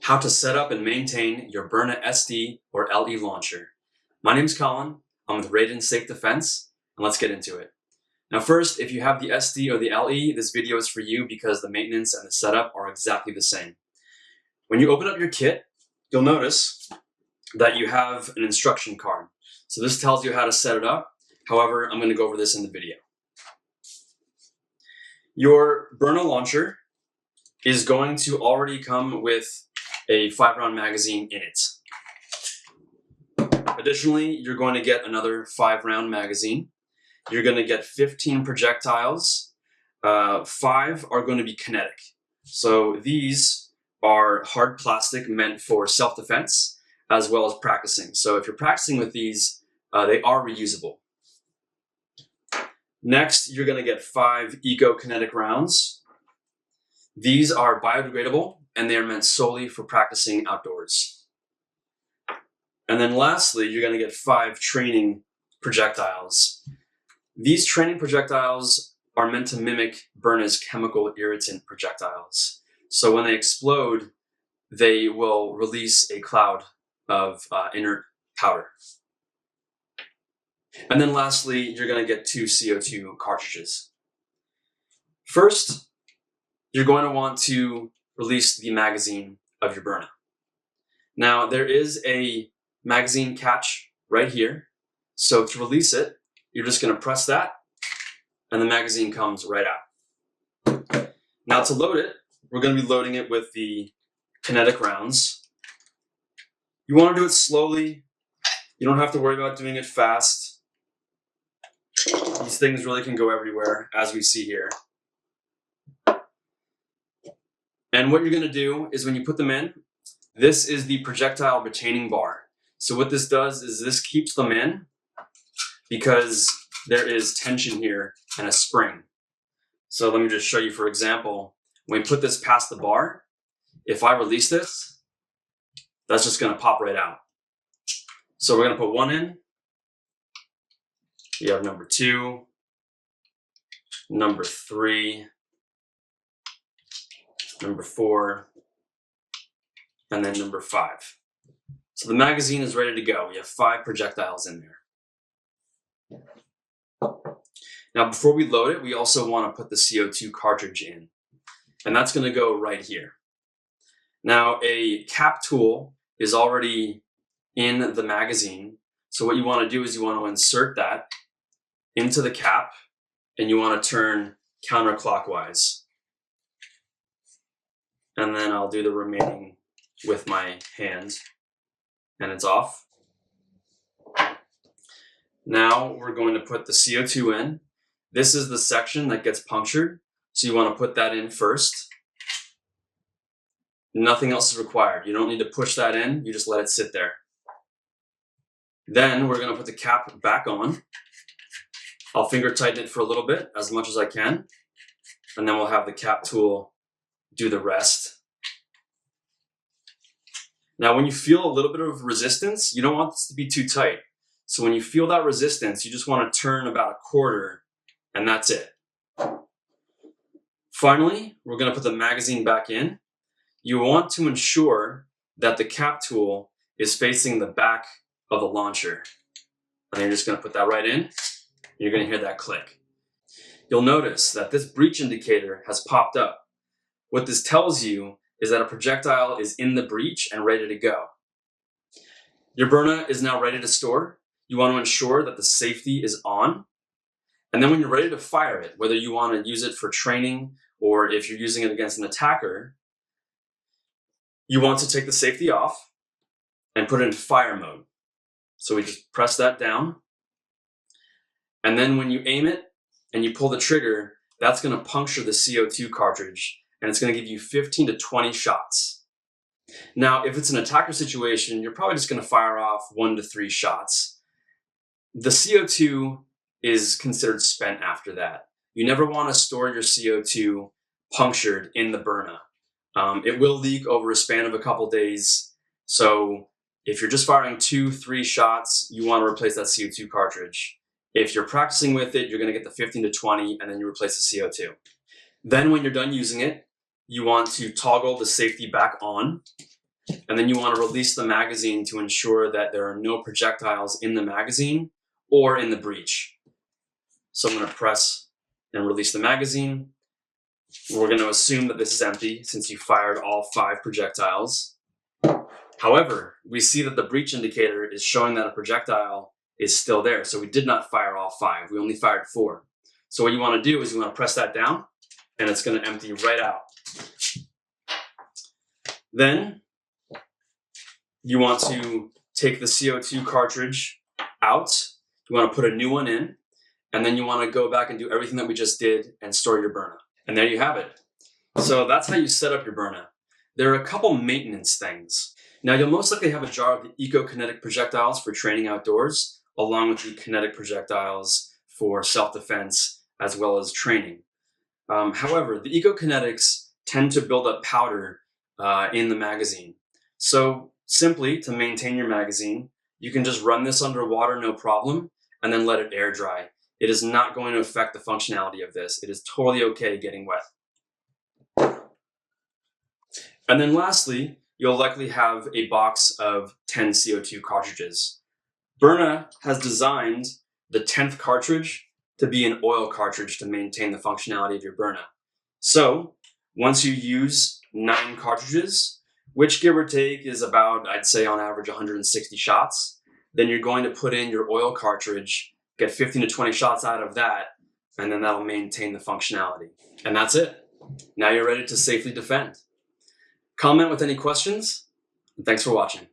How to set up and maintain your Byrna SD or LE launcher. My name is Colin, I'm with Raiden Safe Defense, and let's get into it. Now first, if you have the SD or the LE, this video is for you because the maintenance and the setup are exactly the same. When you open up your kit, you'll notice that you have an instruction card. So this tells you how to set it up. However, I'm going to go over this in the video. Your Byrna launcher is going to already come with a 5-round magazine in it. Additionally, you're going to get another 5-round magazine. You're going to get 15 projectiles. 5 are going to be kinetic. So these are hard plastic meant for self-defense as well as practicing. So if you're practicing with these, they are reusable. Next, you're going to get 5 Eco-Kinetic rounds. These are biodegradable and they are meant solely for practicing outdoors. And then lastly, you're going to get 5 training projectiles. These training projectiles are meant to mimic Byrna's chemical irritant projectiles. So when they explode, they will release a cloud of inert powder. And then lastly, you're going to get 2 CO2 cartridges. First, you're going to want to release the magazine of your Byrna. Now, there is a magazine catch right here. So to release it, you're just going to press that, and the magazine comes right out. Now to load it, we're going to be loading it with the kinetic rounds. You want to do it slowly. You don't have to worry about doing it fast. These things really can go everywhere, as we see here. And what you're going to do is when you put them in, this is the projectile retaining bar. So what this does is this keeps them in because there is tension here and a spring. So let me just show you, for example, when we put this past the bar, if I release this, that's just going to pop right out. So we're going to put 1 in. You have number 2, number 3, number 4, and then number 5. So the magazine is ready to go. We have 5 projectiles in there. Now before we load it, we also want to put the CO2 cartridge in. And that's going to go right here. Now a cap tool is already in the magazine. So what you want to do is you want to insert that into the cap and you want to turn counterclockwise. And then I'll do the remaining with my hand, and it's off. Now we're going to put the CO2 in. This is the section that gets punctured, so you want to put that in first. Nothing else is required. You don't need to push that in, you just let it sit there. Then we're going to put the cap back on. I'll finger tighten it for a little bit, as much as I can, and then we'll have the cap tool do the rest. Now, when you feel a little bit of resistance, you don't want this to be too tight. So when you feel that resistance, you just want to turn about 1/4, and that's it. Finally, we're going to put the magazine back in. You want to ensure that the cap tool is facing the back of the launcher. And you're just going to put that right in. You're going to hear that click. You'll notice that this breech indicator has popped up. What this tells you is that a projectile is in the breech and ready to go. Your Byrna is now ready to store. You want to ensure that the safety is on. And then when you're ready to fire it, whether you want to use it for training or if you're using it against an attacker, you want to take the safety off and put it in fire mode. So we just press that down. And then when you aim it and you pull the trigger, that's going to puncture the CO2 cartridge and it's going to give you 15 to 20 shots. Now, if it's an attacker situation, you're probably just going to fire off 1 to 3 shots. The CO2 is considered spent after that. You never want to store your CO2 punctured in the Byrna. It will leak over a span of a couple days. So if you're just firing 2, 3 shots, you want to replace that CO2 cartridge. If you're practicing with it, you're going to get the 15 to 20 and then you replace the CO2. Then when you're done using it, you want to toggle the safety back on. And then you want to release the magazine to ensure that there are no projectiles in the magazine or in the breech. So I'm going to press and release the magazine. We're going to assume that this is empty since you fired all 5 projectiles. However, we see that the breech indicator is showing that a projectile is still there. So we did not fire all 5. We only fired 4. So what you want to do is you want to press that down and it's going to empty right out. Then you want to take the CO2 cartridge out. You want to put a new one in, and then you want to go back and do everything that we just did and store your Byrna. And there you have it. So that's how you set up your Byrna. There are a couple maintenance things. Now you'll most likely have a jar of the Eco-Kinetic projectiles for training outdoors, along with the kinetic projectiles for self-defense as well as training. However, the Eco-Kinetics tend to build up powder in the magazine. So simply, to maintain your magazine, you can just run this under water, no problem, and then let it air dry. It is not going to affect the functionality of this. It is totally okay getting wet. And then lastly, you'll likely have a box of 10 CO2 cartridges. Byrna has designed the 10th cartridge to be an oil cartridge to maintain the functionality of your Byrna. So once you use 9 cartridges, which give or take is about, I'd say on average, 160 shots, then you're going to put in your oil cartridge, get 15 to 20 shots out of that, and then that'll maintain the functionality. And that's it. Now you're ready to safely defend. Comment with any questions, and thanks for watching.